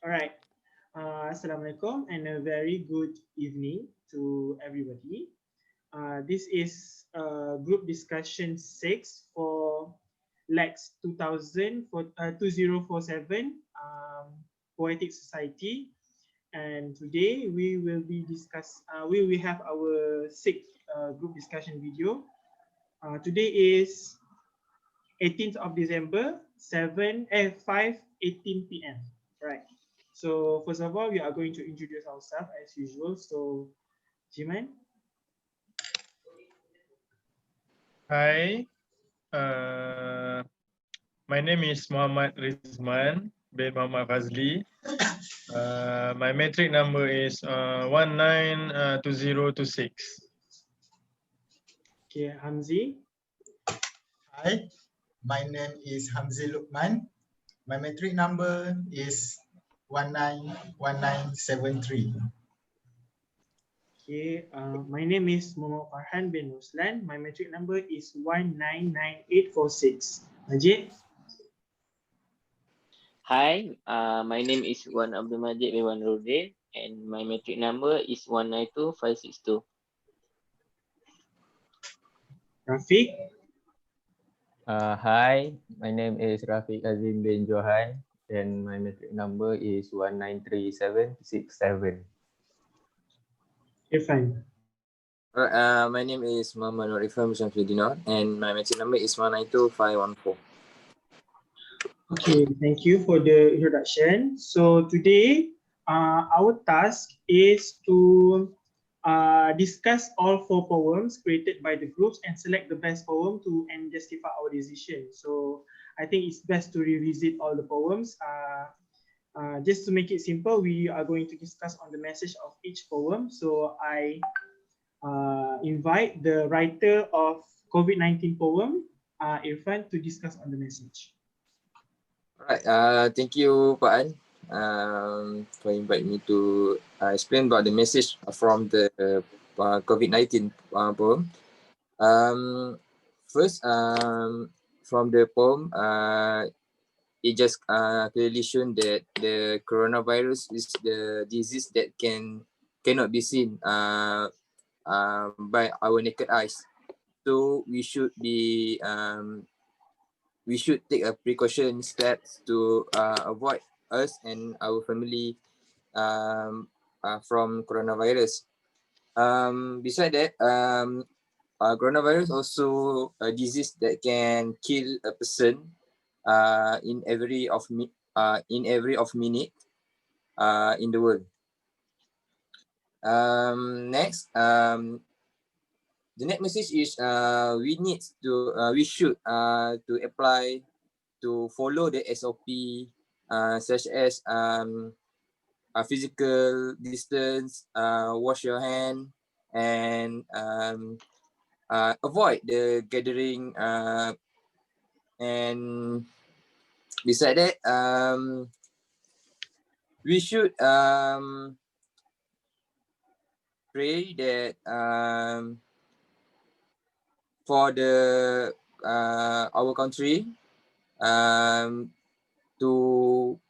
All right. Assalamualaikum and a very good evening to everybody. This is group discussion 6 for LAX 2047 Poetic Society. And today we will we will have our sixth group discussion video. Today is 18th of December, 5:18 p.m. Right. So first of all, we are going to introduce ourselves as usual. So, Jiman. Hi, uh, my name is Muhammad Rizman bin Muhammad Fazli. My metric number is 192026. Okay, Hamzi. Hi, my name is Hamzi Lukman. My metric number is 191973. Okay, my name is Muhammad Farhan bin Ruslan. My metric number is 199846. Majid. Hi, my name is Wan Abdul Majid bin Wan Rudin and my metric number is 192562. Rafiq. Hi, my name is Rafiq Azim bin Johan and my metric number is 193767. Irfan. My name is Muhammad Nur Ifam Shamsuddinor and my metric number is 192514. Okay, thank you for the introduction. So today, our task is to discuss all 4 poems created by the groups and select the best poem and justify our decision. So I think it's best to revisit all the poems. Just to make it simple, we are going to discuss on the message of each poem. So I invite the writer of COVID-19 poem, Irfan, to discuss on the message. Alright, thank you, Pak An, for inviting me to explain about the message from the COVID-19 poem. First, from the poem, it just clearly shown that the coronavirus is the disease that cannot be seen by our naked eyes. So we should take a precaution steps to avoid us and our family from coronavirus. Besides that, coronavirus also a disease that can kill a person in every minute in the world. Next, the next message is we should to apply to follow the SOP such as physical distance, wash your hand, and avoid the gathering. And beside that, we should pray that for the our country to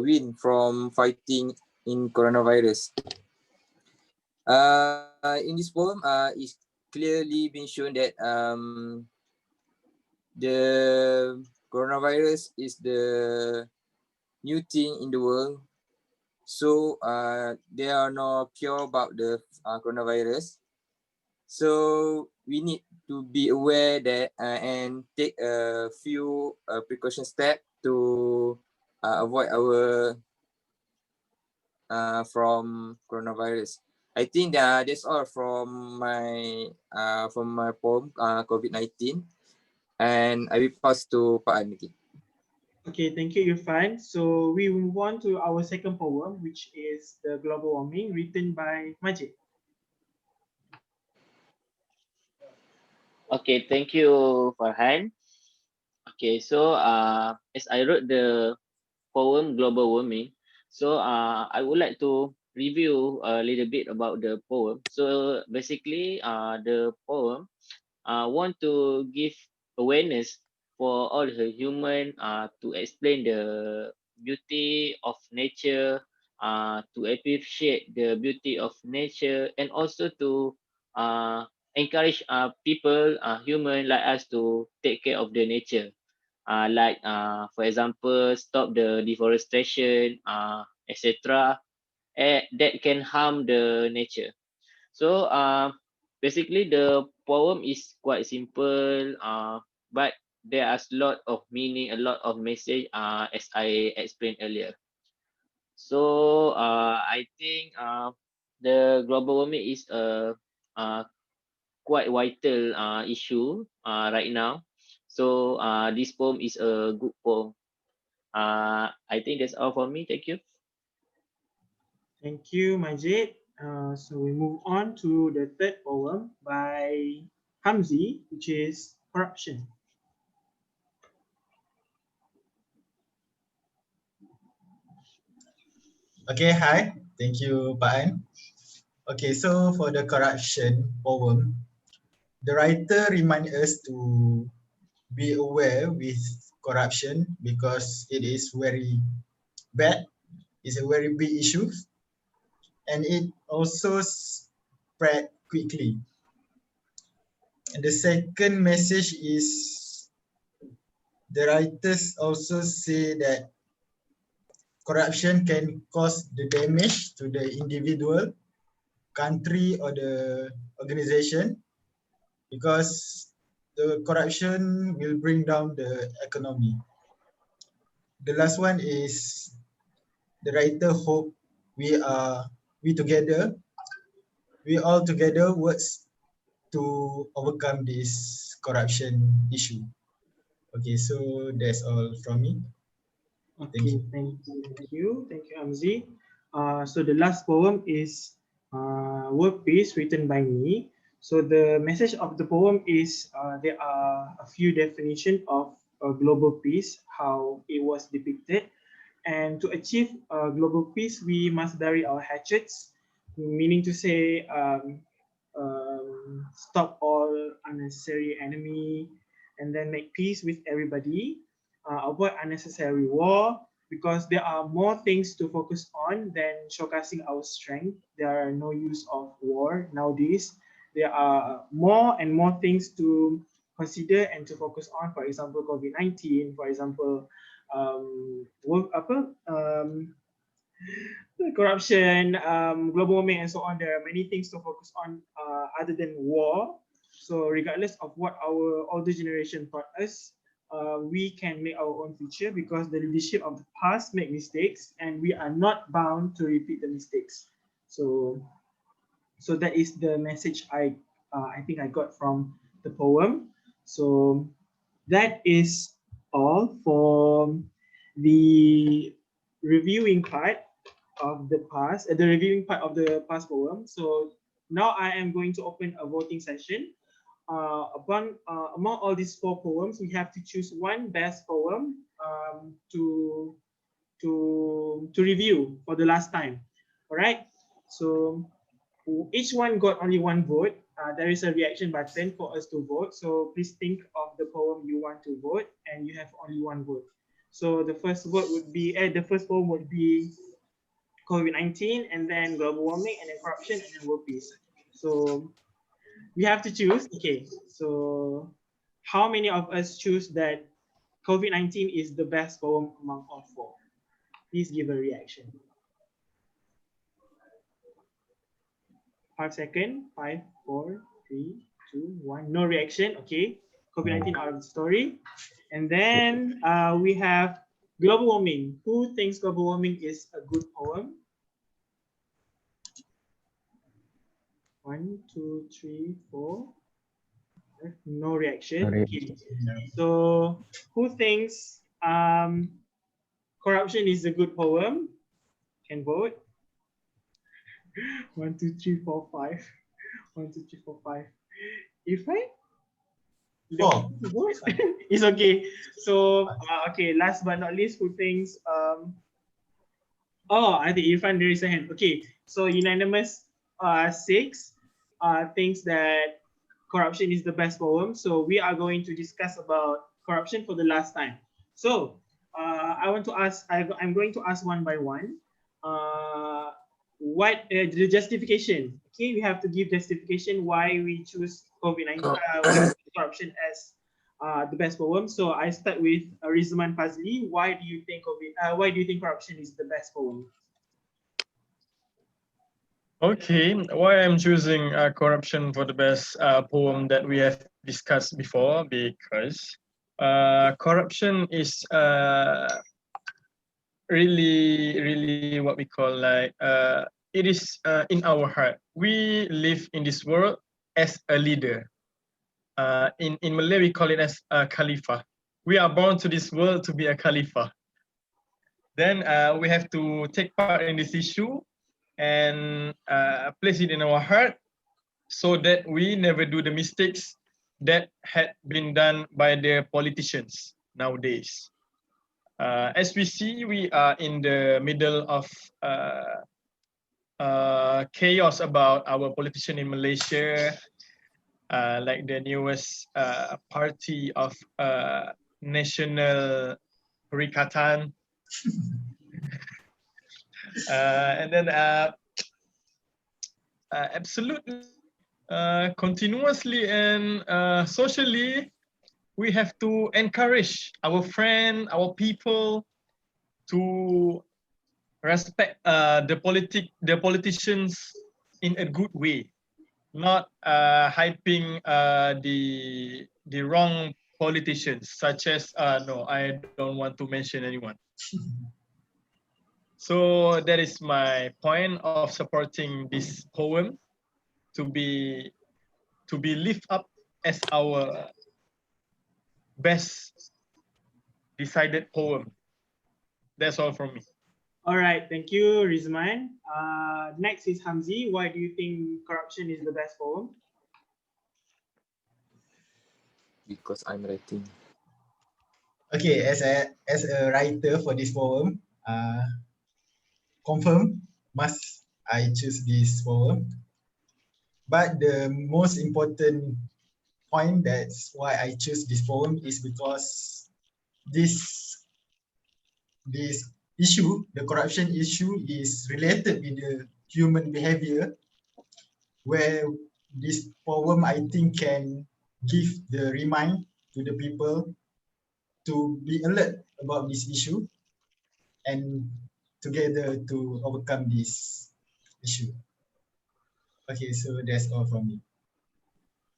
win from fighting in coronavirus. In this poem, it's clearly been shown that the coronavirus is the new thing in the world. So there are no cure about the coronavirus. So we need to be aware that and take a few precaution steps to avoid our from coronavirus. I think that's all from my poem COVID-19, and I will pass to Pak An. Okay, thank you, Irfan. So we move on to our second poem, which is The Global Warming, written by Majid. Okay, thank you, Farhan. Okay, so as I wrote the poem Global Warming, so I would like to review a little bit about the poem. So basically, the poem want to give awareness for all the human to explain the beauty of nature, to appreciate the beauty of nature, and also to encourage people, human like us, to take care of the nature. Like for example, stop the deforestation, etc. That can harm the nature. So basically the poem is quite simple, but there are a lot of meaning, a lot of message, as I explained earlier. So I think the global warming is a quite vital issue right now. So this poem is a good poem. I think that's all for me. Thank you. Thank you, Majid. So we move on to the third poem by Hamzi, which is Corruption. Okay, hi. Thank you, Pak An. Okay, so for the corruption poem, the writer reminds us to be aware with corruption because it is very bad. It's a very big issue, and it also spread quickly. And the second message is the writers also say that corruption can cause the damage to the individual, country, or the organization because the corruption will bring down the economy. The last one is the writer hope we are we all together works to overcome this corruption issue. Okay, so that's all from me. Okay, thank you, Hamzi. So the last poem is World Peace, written by me. So the message of the poem is there are a few definitions of global peace, how it was depicted. And to achieve global peace, we must bury our hatchets, meaning to say stop all unnecessary enemy, and then make peace with everybody, avoid unnecessary war, because there are more things to focus on than showcasing our strength. There are no use of war nowadays. There are more and more things to consider and to focus on. For example, COVID-19. For example, corruption, global warming, and so on. There are many things to focus on other than war. So regardless of what our older generation taught us, we can make our own future because the leadership of the past make mistakes and we are not bound to repeat the mistakes. So, so that is the message I think I got from the poem. So that is all for the reviewing part of the past, the reviewing part of the past poem. So now I am going to open a voting session. Among all these four poems, we have to choose one best poem to review for the last time. All right. So each one got only one vote. There is a reaction button for us to vote. So please think of the poem you want to vote, and you have only one vote. So the first vote would be the first poem would be COVID-19, and then global warming, and then corruption, and then world peace. So we have to choose. Okay, so how many of us choose that COVID-19 is the best poem among all four? Please give a reaction. 5 seconds. 5, 4, 3, 2, 1. No reaction. Okay, COVID-19 out of the story. And then we have global warming. Who thinks global warming is a good poem? 1, 2, 3, 4. No reaction. Okay. So who thinks corruption is a good poem? Can vote. 1, 2, 3, 4, 5. 1, 2, 3, 4, 5. If I Four. vote, it's okay. So okay, last but not least, who thinks oh, I think Irfan there is a hand. Okay, so unanimous 6 thinks that corruption is the best poem. So we are going to discuss about corruption for the last time. So I want to ask. I'm going to ask one by one. What the justification? Okay, we have to give justification why we choose COVID-19, why we choose corruption as the best poem. So I start with Rizman Fazli. Why do you think why do you think corruption is the best poem? Okay, why I'm choosing corruption for the best poem that we have discussed before, because corruption is really what we call like it is in our heart. We live in this world as a leader. In Malay we call it as a Khalifa. We are born to this world to be a Khalifa. Then we have to take part in this issue and place it in our heart so that we never do the mistakes that had been done by the politicians nowadays. As we see, we are in the middle of chaos about our politician in Malaysia, like the newest party of National Perikatan. And then absolutely, continuously and socially, we have to encourage our friend, our people to respect the politicians in a good way, not hyping the wrong politicians, such as no, I don't want to mention anyone. So that is my point of supporting this poem to be lift up as our best decided poem. That's all from me. All right, thank you, Rizman. Next is Hamzi. Why do you think corruption is the best poem? Because I'm writing. Okay, as a writer for this poem, confirm must I choose this poem. But the most important point that's why I choose this poem is because this issue, the corruption issue, is related with the human behavior, where this poem I think can give the remind to the people to be alert about this issue and together to overcome this issue. Okay, so that's all from me.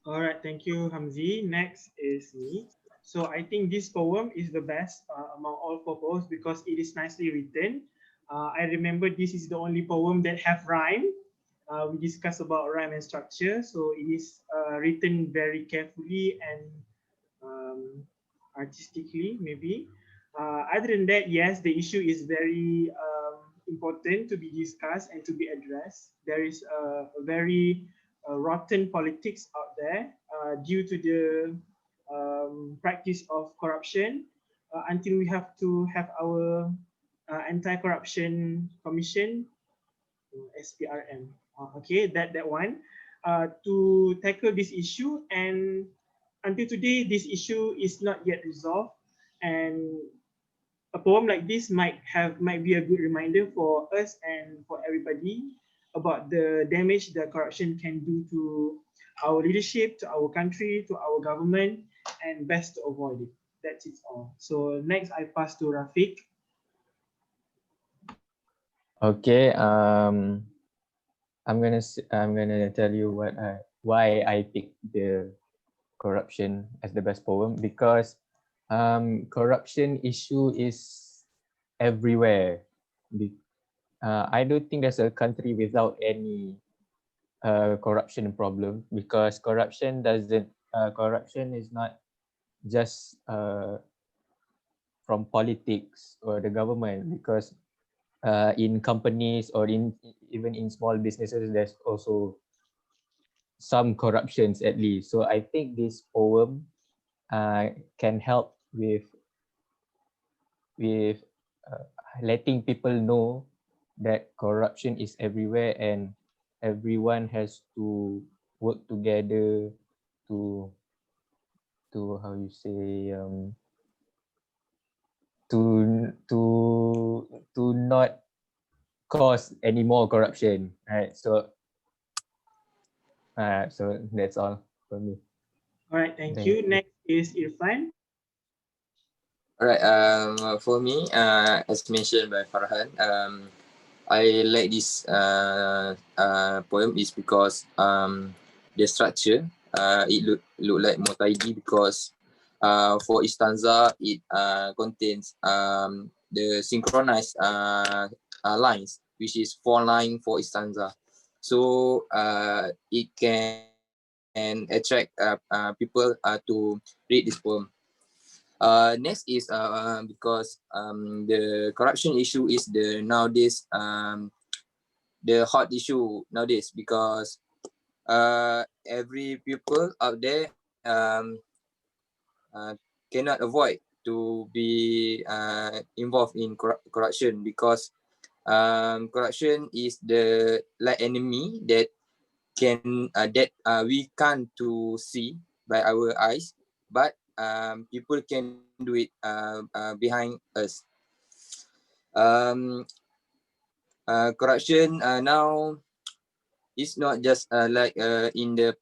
All right, thank you, Hamzi. Next is me. So I think this poem is the best among all four poems because it is nicely written. I remember this is the only poem that have rhyme. We discussed about rhyme and structure, so it is written very carefully and um, artistically, maybe. Other than that, yes, the issue is very important to be discussed and to be addressed. There is a very rotten politics out there due to the practice of corruption. Until we have to have our anti-corruption commission, SPRM. Okay, that one. To tackle this issue, and until today, this issue is not yet resolved. And a poem like this might be a good reminder for us and for everybody about the damage that corruption can do to our leadership, to our country, to our government, and best to avoid it. That's it all. So next, I pass to Rafiq. Okay. I'm gonna tell you why I picked the corruption as the best poem, because corruption issue is everywhere. I don't think there's a country without any corruption problem, because corruption is not just from politics or the government, because in companies or even in small businesses, there's also some corruptions at least. So I think this poem can help with with letting people know that corruption is everywhere and everyone has to work together to how you say to not cause any more corruption, right? So so that's all for me. All right, thank Thank you. you. Next is Irfan. Alright, for me, as mentioned by Farhan, I like this poem is because the structure it look like more tidy because for each stanza it contains the synchronized lines, which is 4 lines for each stanza. So it can attract people to read this poem. Next is because the corruption issue is the nowadays the hot issue nowadays because every people out there cannot avoid to be involved in corruption because corruption is the like enemy that we can't to see by our eyes, but people can do it behind us. Corruption now is not just like in the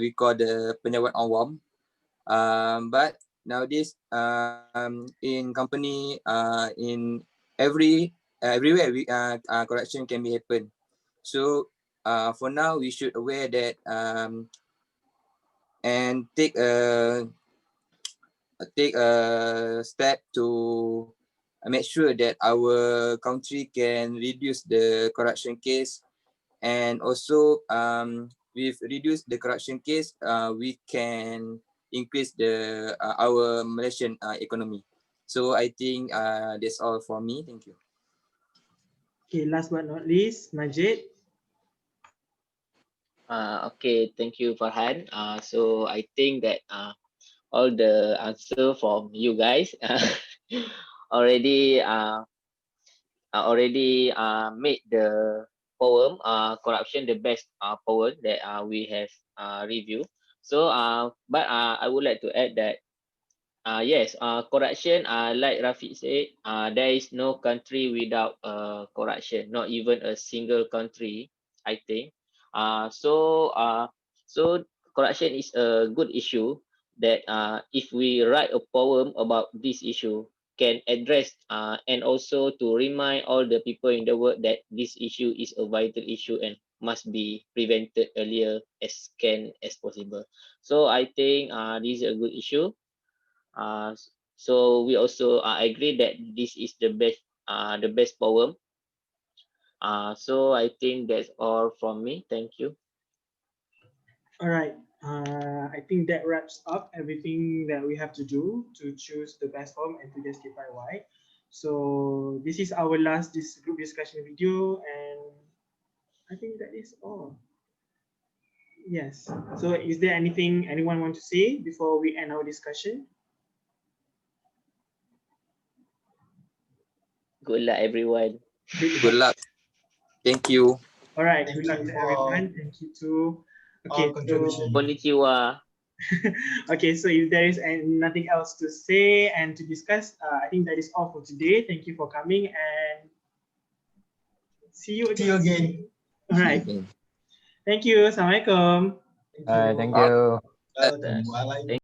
we call the pejabat awam, but nowadays in company in everywhere we corruption can be happen. So for now we should aware that and take a step to make sure that our country can reduce the corruption case, and also with reduce the corruption case we can increase the our Malaysian economy. So I think that's all for me. Thank you. Okay, last but not least, Majid. Okay, thank you, Farhan. So I think that all the answer from you guys already made the poem corruption the best poem that we have reviewed. So but I would like to add that yes, corruption, like Rafiq said, there is no country without corruption, not even a single country, I think. So corruption is a good issue that if we write a poem about this issue, can address and also to remind all the people in the world that this issue is a vital issue and must be prevented earlier as possible. So I think this is a good issue. Uh, so we also agree that this is the best poem. So I think that's all from me. Thank you. All right. I think that wraps up everything that we have to do to choose the best poem and to justify why. So this is our last group discussion video, and I think that is all. Yes. So is there anything anyone want to say before we end our discussion? Good luck, everyone. Good luck. Thank you. All right. Thank Good luck you to for everyone. Thank you too. all Okay. contribution. So Konnichiwa. okay. So if there is nothing else to say and to discuss, I think that is all for today. Thank you for coming and see you See you again. again. All right. Okay. Thank you. Assalamualaikum. Thank you. Thank you. Assalamualaikum. Thank